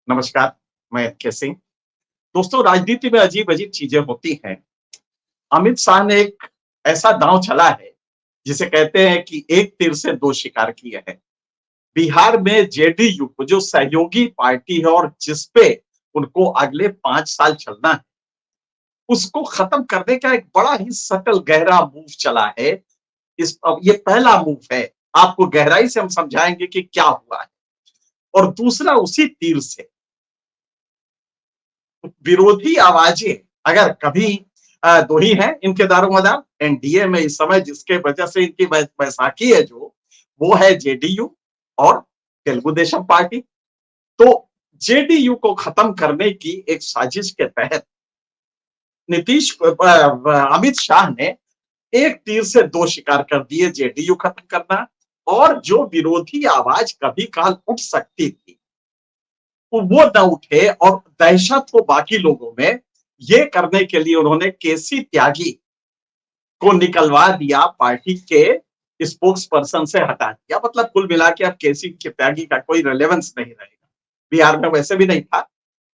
नमस्कार, मैं के सिंह। दोस्तों, राजनीति में अजीब-अजीब चीज़ें होती हैं। अमित शाह ने एक ऐसा दांव चला है, जिसे कहते हैं कि एक तीर से दो शिकार किए हैं। बिहार में जेडीयू जो सहयोगी पार्टी है और जिसपे उनको अगले 5 साल चलना है, उसको खत्म करने का एक बड़ा ही सटल गहरा मूव चला है। इस अब ये पहला मूव है। आपको गहराई से हम समझाएँगे कि क्या हुआ है। और दूसरा उसी तीर से विरोधी आवाजें अगर कभी दो ही हैं इनके दारोमदार एनडीए में इस समय जिसके वजह से इनकी बैसाखी है जो वो है जेडीयू और तेलुगु देशम पार्टी। तो जेडीयू को खत्म करने की एक साजिश के तहत अमित शाह ने एक तीर से दो शिकार कर दिए, जेडीयू खत्म करना और जो विरोधी आवाज कभी काल उठ सकती थी वो न उठे और दहशत हो बाकी लोगों में। ये करने के लिए उन्होंने केसी त्यागी को निकलवा दिया, पार्टी के स्पोक्स पर्सन से हटा दिया। मतलब कुल मिला के अब केसी त्यागी का कोई रिलेवेंस नहीं रहेगा। बिहार में वैसे भी नहीं था,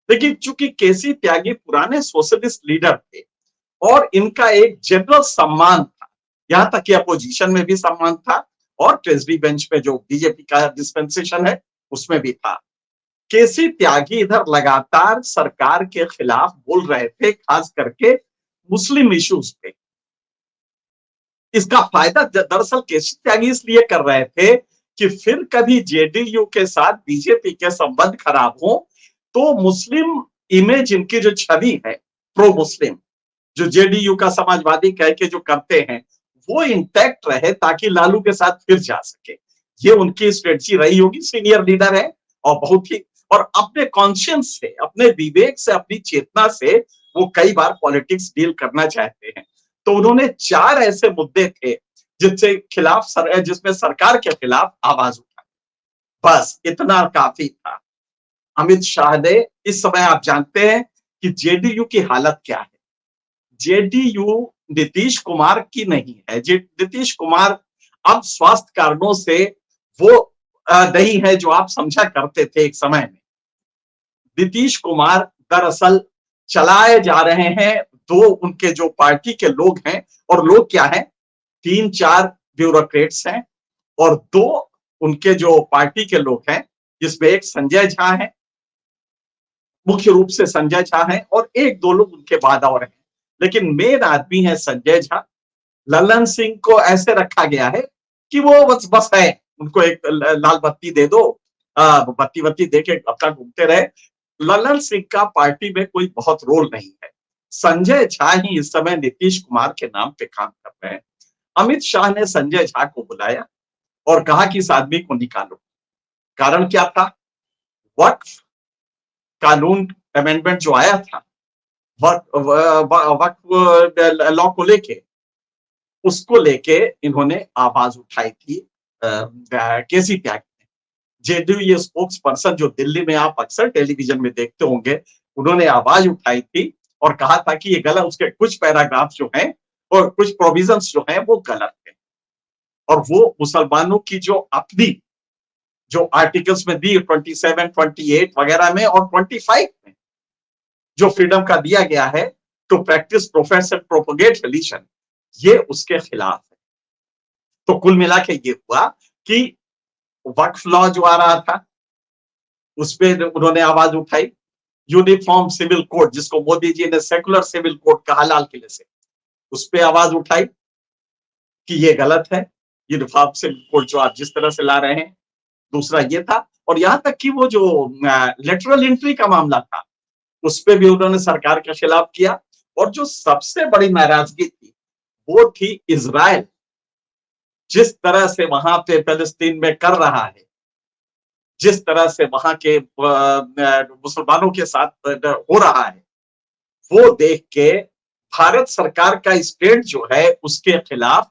लेकिन चूंकि केसी त्यागी पुराने सोशलिस्ट लीडर थे और इनका एक जनरल सम्मान था, यहां तक कि अपोजिशन में भी सम्मान था और ट्रेजरी बेंच में जो बीजेपी का डिस्पेंसेशन है उसमें भी था। केसी त्यागी इधर लगातार सरकार के खिलाफ बोल रहे थे, खास करके मुस्लिम इश्यूज पे। इसका फायदा दरअसल केसी त्यागी इसलिए कर रहे थे कि फिर कभी जेडीयू के साथ बीजेपी के संबंध खराब हो तो मुस्लिम इमेज इनकी जो छवि है प्रो मुस्लिम, जो जेडीयू का समाजवादी कह के जो करते हैं वो इंटैक्ट रहे ताकि लालू के साथ फिर जा सके। ये उनकी स्ट्रेटजी रही होगी। सीनियर लीडर है और बहुत ही और अपने कॉन्शियंस से, अपने विवेक से, अपनी चेतना से वो कई बार पॉलिटिक्स डील करना चाहते हैं। तो उन्होंने चार ऐसे मुद्दे थे जिसमें सरकार के खिलाफ आवाज उठाई। बस इतना काफी था। अमित शाह ने इस समय आप जानते हैं कि जेडीयू की हालत क्या है। जेडीयू नीतीश कुमार की नहीं है। नीतीश कुमार अब स्वास्थ्य कारणों से वो नहीं है जो आप समझा करते थे एक समय में। नीतीश कुमार दरअसल चलाए जा रहे हैं दो उनके जो पार्टी के लोग हैं। और लोग क्या हैं? तीन चार ब्यूरोक्रेट्स हैं और दो उनके जो पार्टी के लोग हैं, जिसमें एक संजय झा है, मुख्य रूप से संजय झा है और एक दो लोग उनके बाद और हैं। लेकिन मेन आदमी है संजय झा। लल्लन सिंह को ऐसे रखा गया है कि वो बस बस है, उनको एक लाल बत्ती दे दो, बत्ती बत्ती दे के अपना घूमते रहे। लल्लन सिंह का पार्टी में कोई बहुत रोल नहीं है। संजय झा ही इस समय नीतीश कुमार के नाम पे काम कर रहे हैं। अमित शाह ने संजय झा को बुलाया और कहा कि इस आदमी को निकालो। कारण क्या था? वक्फ कानून अमेंडमेंट जो आया था वक्फ लॉ को लेके, उसको लेके इन्होंने आवाज उठाई थी। केसी त्यागी ने, जेडीयू ये स्पोक्स पर्सन जो दिल्ली में आप अक्सर टेलीविजन में देखते होंगे, उन्होंने आवाज उठाई थी और कहा था कि ये गलत, उसके कुछ पैराग्राफ जो हैं और कुछ प्रोविजंस जो हैं वो गलत है। और वो मुसलमानों की जो अपनी जो आर्टिकल्स में दी 27, 28 वगैरह में और 25 में जो फ्रीडम का दिया गया है to practise, profess and propagate religion, ये उसके खिलाफ है। तो कुल मिला के ये हुआ कि वक्फ लॉ जो आ रहा था उस पर उन्होंने आवाज उठाई। यूनिफॉर्म सिविल कोड, जिसको मोदी जी ने सेकुलर सिविल कोड कहा लाल किले से, उस पर आवाज उठाई कि ये गलत है, यूनिफॉर्म सिविल कोड जो आप जिस तरह से ला रहे हैं। दूसरा ये था, और यहां तक कि वो जो लेटरल एंट्री का मामला था उस पर भी उन्होंने सरकार के खिलाफ किया। और जो सबसे बड़ी नाराजगी थी वो थी इजराइल जिस तरह से वहां पे फिलिस्तीन में कर रहा है, जिस तरह से वहां के मुसलमानों के साथ हो रहा है, वो देख के भारत सरकार का स्टैंड जो है उसके खिलाफ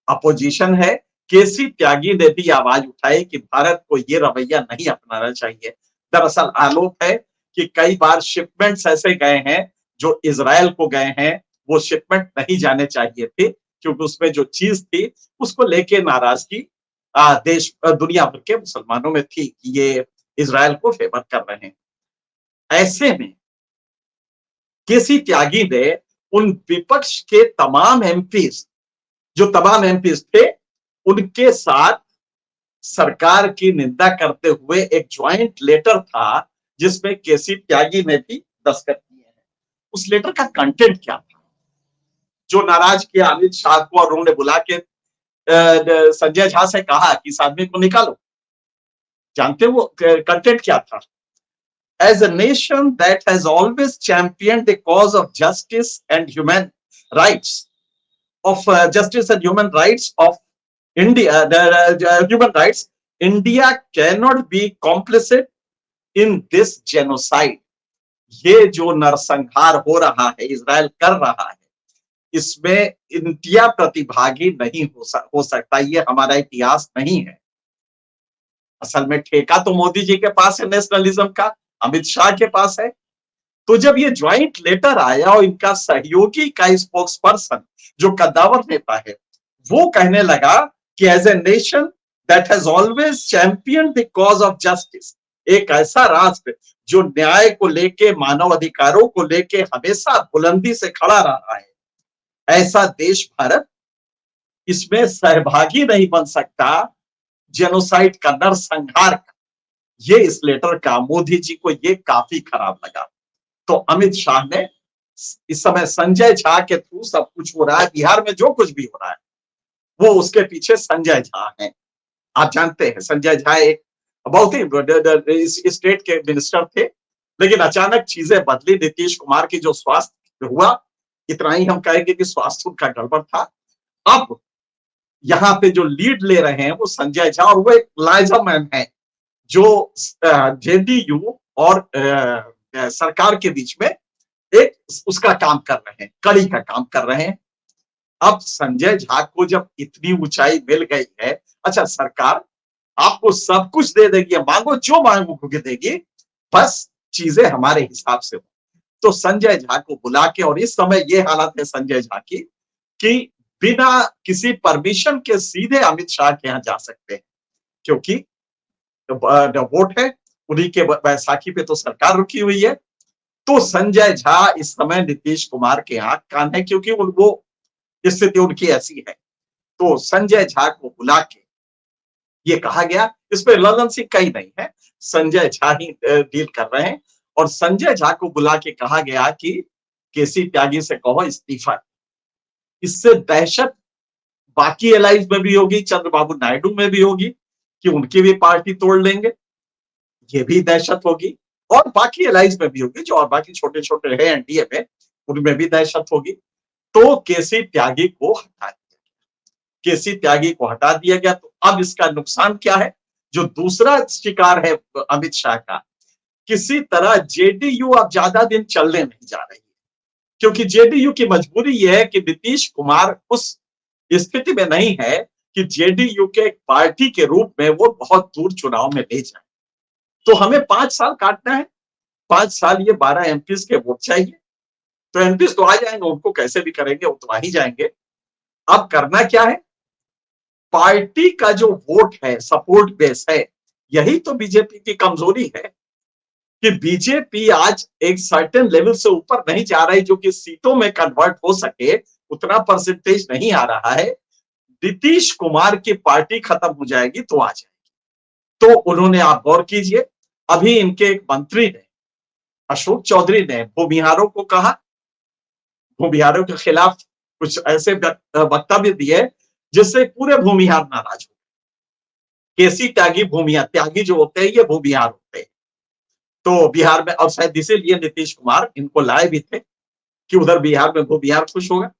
अपोजिशन है। केसी त्यागी ने भी आवाज उठाई कि भारत को ये रवैया नहीं अपनाना चाहिए। दरअसल आरोप है कि कई बार शिपमेंट्स ऐसे गए हैं जो इजराइल को गए हैं, वो शिपमेंट नहीं जाने चाहिए थे क्योंकि उसमें जो चीज थी उसको लेके नाराजगी देश दुनिया भर के मुसलमानों में थी कि ये इजराइल को फेवर कर रहे हैं। ऐसे में केसी त्यागी ने उन विपक्ष के तमाम एमपीज, जो तमाम एमपीज थे, उनके साथ सरकार की निंदा करते हुए एक ज्वाइंट लेटर था जिसमें केसी त्यागी ने भी दस्तखत किए हैं। उस लेटर का कंटेंट क्या था? जो नाराज किया अमित शाह को और उन्होंने बुला के संजय झा से कहा कि इस आदमी को निकालो। जानते हो वो कंटेंट क्या था? As a nation that has always championed the cause of justice and human rights of India, human rights, India cannot be complicit in this genocide. ये जो नरसंहार हो रहा है, इजराइल कर रहा है, इसमें इंडिया प्रतिभागी नहीं हो सकता। ये हमारा इतिहास नहीं है। असल में ठेका तो मोदी जी के पास है नेशनलिज्म का, अमित शाह के पास है। तो जब ये ज्वाइंट लेटर आया और इनका सहयोगी का स्पोक्स पर्सन जो कद्दावर नेता है, वो कहने लगा कि as a nation that has always champion the cause of justice, एक ऐसा राष्ट्र जो न्याय को लेके, मानव अधिकारों को लेके हमेशा बुलंदी से खड़ा रहा है, ऐसा देश भारत इसमें सहभागी नहीं बन सकता जेनोसाइड का, नरसंहार का। ये इस लेटर का मोदी जी को ये काफी खराब लगा। तो अमित शाह ने इस समय संजय झा के थ्रू सब कुछ हो रहा है, बिहार में जो कुछ भी हो रहा है वो उसके पीछे संजय झा हैं। आप जानते हैं संजय झा एक बहुत ही स्टेट के मिनिस्टर थे, लेकिन अचानक चीजें बदली। नीतीश कुमार की जो स्वास्थ्य हुआ, इतना ही हम कहेंगे कि स्वास्थ्य उनका गड़बड़ था। अब यहाँ पे जो लीड ले रहे हैं वो संजय झा, और वो एक लाइजा मैन है जो जेडीयू और सरकार के बीच में एक उसका काम कर रहे हैं, कड़ी का काम कर रहे हैं। अब संजय झा को जब इतनी ऊंचाई मिल गई है, अच्छा सरकार आपको सब कुछ दे देगी, मांगो जो मांगोगे देगी, बस चीजें हमारे हिसाब से हो। तो संजय झा को बुला के, और इस समय ये हालत है संजय झा की कि बिना किसी परमिशन के सीधे अमित शाह के यहाँ जा सकते हैं, क्योंकि वोट है उन्हीं के बैसाखी पे तो सरकार रुकी हुई है। तो संजय झा इस समय नीतीश कुमार के यहाँ कान है, क्योंकि वो स्थिति उनकी ऐसी है। तो संजय झा को बुला के ये कहा गया, इसमें ललन सिंह कहीं नहीं है, संजय झा ही डील कर रहे हैं। और संजय झा को बुला के कहा गया कि केसी त्यागी से कहो इस्तीफा। इससे दहशत बाकी एलाइज में भी होगी, चंद्रबाबू नायडू में भी होगी कि उनकी भी पार्टी तोड़ लेंगे, ये भी दहशत होगी। और बाकी एलाइज में भी होगी, जो और बाकी छोटे छोटे हैं एनडीए में, उनमें भी दहशत होगी। तो केसी त्यागी को हटा दिया गया, केसी त्यागी को हटा दिया गया। तो अब इसका नुकसान क्या है? जो दूसरा शिकार है अमित शाह का, किसी तरह जेडीयू अब ज्यादा दिन चलने नहीं जा रही है, क्योंकि जेडीयू की मजबूरी यह है कि नीतीश कुमार उस स्थिति में नहीं है कि जेडीयू के एक पार्टी के रूप में वो बहुत दूर चुनाव में ले जाए। तो हमें 5 साल काटना है, 5 साल ये 12 एमपीज के वोट चाहिए। तो एमपीज तो आ जाएंगे, उनको कैसे भी करेंगे, वो तो आ ही जाएंगे। अब करना क्या है? पार्टी का जो वोट है, सपोर्ट बेस है, यही तो बीजेपी की कमजोरी है कि बीजेपी आज एक सर्टेन लेवल से ऊपर नहीं जा रही, जो कि सीटों में कन्वर्ट हो सके, उतना परसेंटेज नहीं आ रहा है। नीतीश कुमार की पार्टी खत्म हो जाएगी तो आ जाएगी। तो उन्होंने, आप गौर कीजिए, अभी इनके एक मंत्री ने, अशोक चौधरी ने भूमिहारों को कहा, भूमिहारों के खिलाफ कुछ ऐसे वक्तव्य दिए जिससे पूरे भूमिहार नाराज हो। केसी त्यागी भूमिहार, त्यागी जो होते हैं ये भूमिहार होते हैं। तो बिहार में, और शायद इसीलिए नीतीश कुमार इनको लाए भी थे कि उधर बिहार में भूमिहार खुश होगा।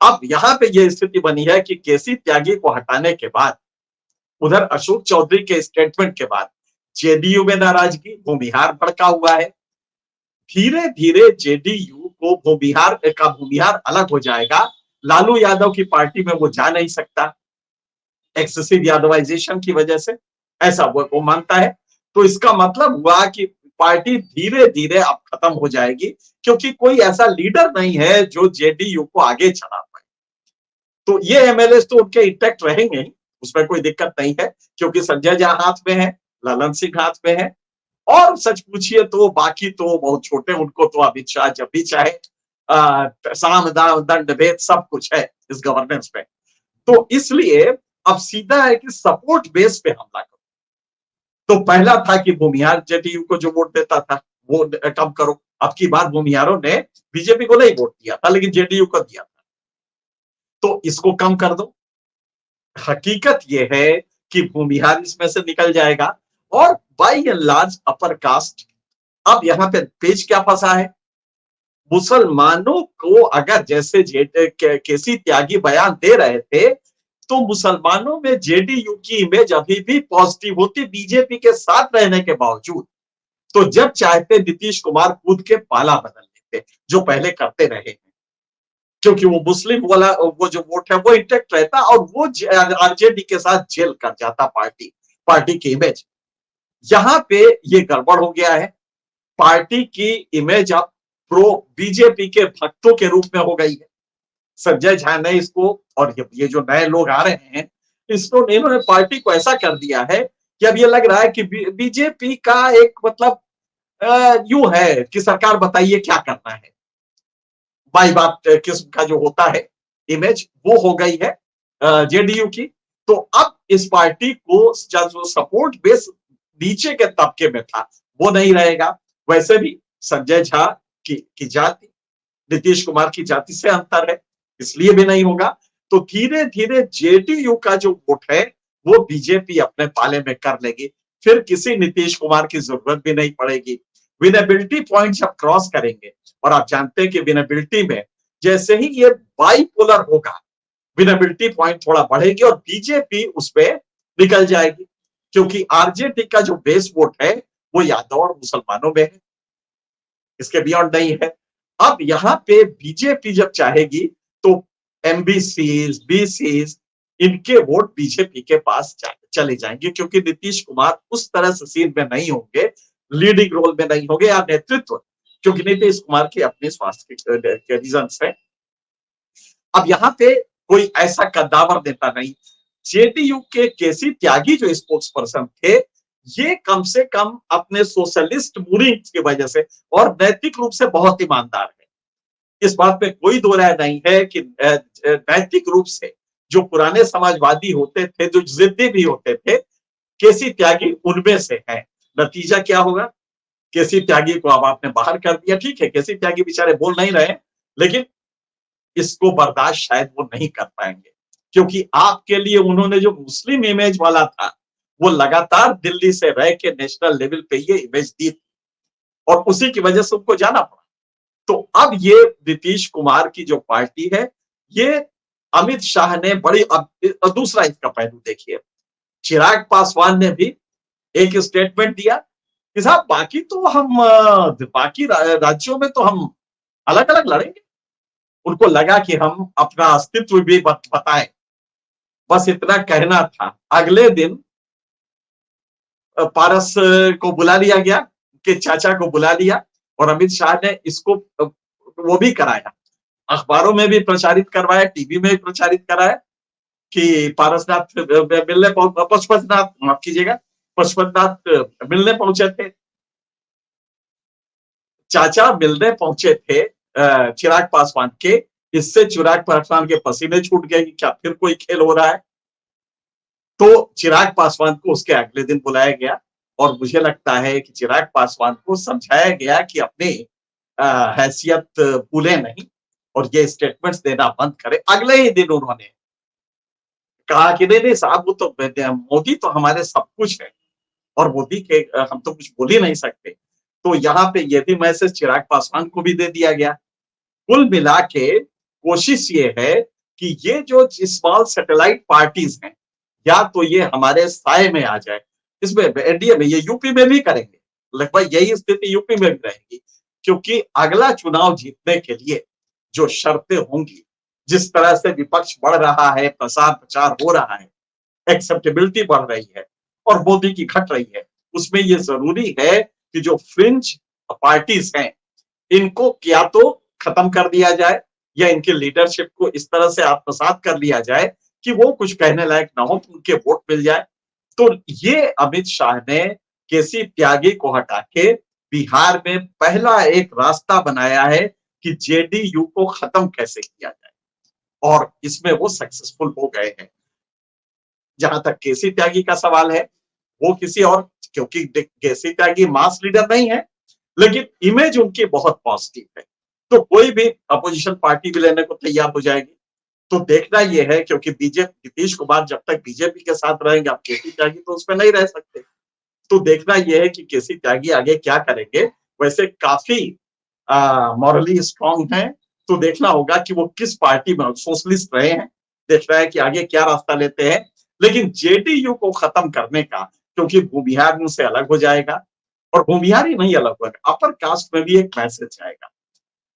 अब यहाँ पे ये स्थिति बनी है कि केसी त्यागी को हटाने के बाद, उधर अशोक चौधरी के स्टेटमेंट के बाद जेडीयू में नाराजगी, भूमिहार भड़का हुआ है। धीरे धीरे जेडीयू को भूमिहार अलग हो जाएगा। लालू यादव की पार्टी में वो जा नहीं सकता, एक्सेसिव यादवाइजेशन की वजह से, ऐसा वो मानता है। तो इसका मतलब हुआ कि पार्टी धीरे धीरे अब खत्म हो जाएगी, क्योंकि कोई ऐसा लीडर नहीं है जो जेडीयू को आगे चला पाए। तो ये एमएलए तो उनके इंटैक्ट रहेंगे ही, उसमें कोई दिक्कत नहीं है, क्योंकि संजय झा हाथ में है, ललन सिंह हाथ में है, और सच पूछिए तो बाकी तो बहुत छोटे, उनको तो अमित शाह जब भी चाहे साम दाम दंड भेद सब कुछ है इस गवर्नेंस में। तो इसलिए अब सीधा है कि सपोर्ट बेस पे हमला करो। तो पहला था कि भूमिहार जेडीयू को जो वोट देता था वो कम करो। अब की बार भूमिहारों ने बीजेपी को नहीं वोट दिया था, लेकिन जेडीयू को दिया था, तो इसको कम कर दो। हकीकत यह है कि भूमिहार इसमें से निकल जाएगा। और by and large upper caste, अब यहां पे पेज क्या फंसा है, मुसलमानों को अगर जैसे केसी त्यागी बयान दे रहे थे, तो मुसलमानों में जेडीयू की इमेज अभी भी पॉजिटिव होती बीजेपी के साथ रहने के बावजूद। तो जब चाहते नीतीश कुमार कूद के पाला बदल लेते, जो पहले करते रहे हैं, क्योंकि वो मुस्लिम वाला वो जो वोट है वो इंटेक्ट रहता और वो आरजेडी के साथ जेल कर जाता पार्टी की इमेज। यहां पे ये गड़बड़ हो गया है। पार्टी की इमेज अब प्रो बीजेपी के भक्तों के रूप में हो गई है। संजय झा ने इसको, और ये जो नए लोग आ रहे हैं, इन्होंने पार्टी को ऐसा कर दिया है कि अब ये लग रहा है कि बीजेपी का एक मतलब यूं है कि सरकार बताइए क्या करना है, बाई बात किस्म का जो होता है इमेज, वो हो गई है जेडीयू की। तो अब इस पार्टी को जो सपोर्ट बेस नीचे के तबके में था वो नहीं रहेगा। वैसे भी संजय झा की जाति नीतीश कुमार की जाति से अंतर है, इसलिए भी नहीं होगा। तो धीरे धीरे जेडीयू का जो वोट है वो बीजेपी अपने पाले में कर लेगी, फिर किसी नीतीश कुमार की जरूरत भी नहीं पड़ेगी। विनेबिलिटी पॉइंट जब क्रॉस करेंगे, और आप जानते हैं कि विनेबिलिटी में जैसे ही ये बाइपोलर होगा, विनेबिलिटी पॉइंट थोड़ा बढ़ेगी और बीजेपी उस पर निकल जाएगी, क्योंकि आरजेडी का जो बेस वोट है वो यादव और मुसलमानों में है, इसके बियॉन्ड नहीं है। अब यहां पे बीजेपी जब चाहेगी तो एमबीसीज बीसीज इनके वोट बीजेपी के पास चले जाएंगे, क्योंकि नीतीश कुमार उस तरह से सीन में नहीं होंगे, लीडिंग रोल में नहीं होंगे या नेतृत्व, क्योंकि नीतीश कुमार के अपने स्वास्थ्य के रीजन है। अब यहाँ पे कोई ऐसा कद्दावर नेता नहीं। जेडीयू के केसी त्यागी जो स्पोक्स पर्सन थे, ये कम से कम अपने सोशलिस्ट मूविंग की वजह से और नैतिक रूप से बहुत ईमानदार है। इस बात में कोई दो राय नहीं है कि नैतिक रूप से जो पुराने समाजवादी होते थे, जो जिद्दी भी होते थे, केसी त्यागी उनमें से है। नतीजा क्या होगा, केसी त्यागी को अब आपने बाहर कर दिया, ठीक है, केसी त्यागी बेचारे बोल नहीं रहे, लेकिन इसको बर्दाश्त शायद वो नहीं कर पाएंगे, क्योंकि आपके लिए उन्होंने जो मुस्लिम इमेज वाला था वो लगातार दिल्ली से रह के नेशनल लेवल पे ये इमेज दी थी, और उसी की वजह से उनको जाना पड़ा। तो अब ये नीतीश कुमार की जो पार्टी है, ये अमित शाह ने बड़ी, अब दूसरा इसका पहलू देखिए, चिराग पासवान ने भी एक स्टेटमेंट दिया कि साहब बाकी तो हम बाकी राज्यों में तो हम अलग अलग लड़ेंगे। उनको लगा कि हम अपना अस्तित्व भी बताएं, बस इतना कहना था। अगले दिन पारस को बुला लिया गया, के चाचा को बुला लिया, और अमित शाह ने इसको वो भी कराया, अखबारों में भी प्रचारित करवाया, टीवी में भी प्रचारित कराया कि पारसनाथ मिलने पशुपतिनाथ, माफ कीजिएगा, पशुपतिनाथ मिलने पहुंचे थे, चाचा मिलने पहुंचे थे चिराग पासवान के। इससे चिराग पासवान के पसीने छूट गए कि क्या फिर कोई खेल हो रहा है। तो चिराग पासवान को उसके अगले दिन बुलाया गया, और मुझे लगता है कि चिराग पासवान को समझाया गया कि अपनी हैसियत भूले नहीं और ये स्टेटमेंट्स देना बंद करे। अगले ही दिन उन्होंने कहा कि नहीं नहीं साहब, वो तो मोदी तो हमारे सब कुछ है, और मोदी के हम तो कुछ बोल ही नहीं सकते। तो यहाँ पे ये भी मैसेज चिराग पासवान को भी दे दिया गया। कुल मिला के कोशिश ये है कि ये जो स्मॉल सैटेलाइट पार्टीज हैं, या तो ये हमारे साए में आ जाए, इसमें एनडीए में, ये यूपी में भी करेंगे, लगभग यही स्थिति यूपी में भी रहेगी, क्योंकि अगला चुनाव जीतने के लिए जो शर्तें होंगी, जिस तरह से विपक्ष बढ़ रहा है, प्रसार प्रचार हो रहा है, एक्सेप्टेबिलिटी बढ़ रही है और मोदी की घट रही है, उसमें ये जरूरी है कि जो फ्रिंज पार्टीज हैं इनको क्या तो खत्म कर दिया जाए, या इनके लीडरशिप को इस तरह से आत्मसात कर लिया जाए कि वो कुछ कहने लायक ना हो, उनके वोट मिल जाए। तो ये अमित शाह ने केसी त्यागी को हटा के बिहार में पहला एक रास्ता बनाया है कि जेडीयू को खत्म कैसे किया जाए, और इसमें वो सक्सेसफुल हो गए हैं। जहां तक केसी त्यागी का सवाल है, वो किसी और, क्योंकि केसी त्यागी मास लीडर नहीं है, लेकिन इमेज उनकी बहुत पॉजिटिव है, तो कोई भी अपोजिशन पार्टी भी लेने को तैयार हो जाएगी। तो देखना यह है, क्योंकि बीजेपी, नीतीश कुमार जब तक बीजेपी के साथ रहेंगे, अब केसी त्यागी तो उसमें नहीं रह सकते, तो देखना यह है कि केसी त्यागी आगे क्या करेंगे। वैसे काफी मॉरली स्ट्रांग हैं, तो देखना होगा कि वो किस पार्टी में, सोशलिस्ट रहे हैं, देखना है कि आगे क्या रास्ता लेते हैं। लेकिन जेडीयू को खत्म करने का, क्योंकि भूमिहार उनसे अलग हो जाएगा, और भूमिहार ही नहीं अलग होगा, अपर कास्ट में भी एक मैसेज आएगा,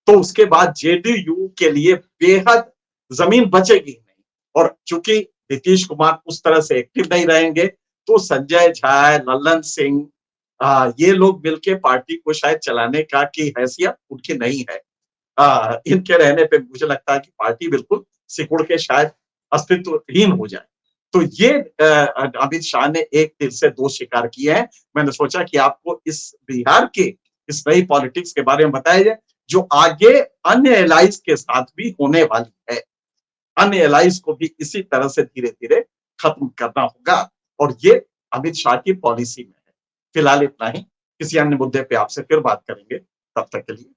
तो उसके बाद जेडीयू के लिए बेहद जमीन बचेगी नहीं। और चूंकि नीतीश कुमार उस तरह से एक्टिव नहीं रहेंगे, तो संजय झा, लल्लन सिंह, ये लोग मिलके पार्टी को शायद चलाने का की हैसियत उनकी नहीं है। इनके रहने पे मुझे लगता है कि पार्टी बिल्कुल सिकुड़ के शायद अस्तित्वहीन हो जाए। तो ये अमित शाह ने एक तीर से दो शिकार किए हैं। मैंने सोचा कि आपको इस बिहार के इस नई पॉलिटिक्स के बारे में बताया जाए, जो आगे अन्य एलाइज के साथ भी होने वाली है। अन्य एलाइज को भी इसी तरह से धीरे धीरे खत्म करना होगा, और ये अमित शाह की पॉलिसी में है। फिलहाल इतना ही, किसी अन्य मुद्दे पे आपसे फिर बात करेंगे, तब तक के लिए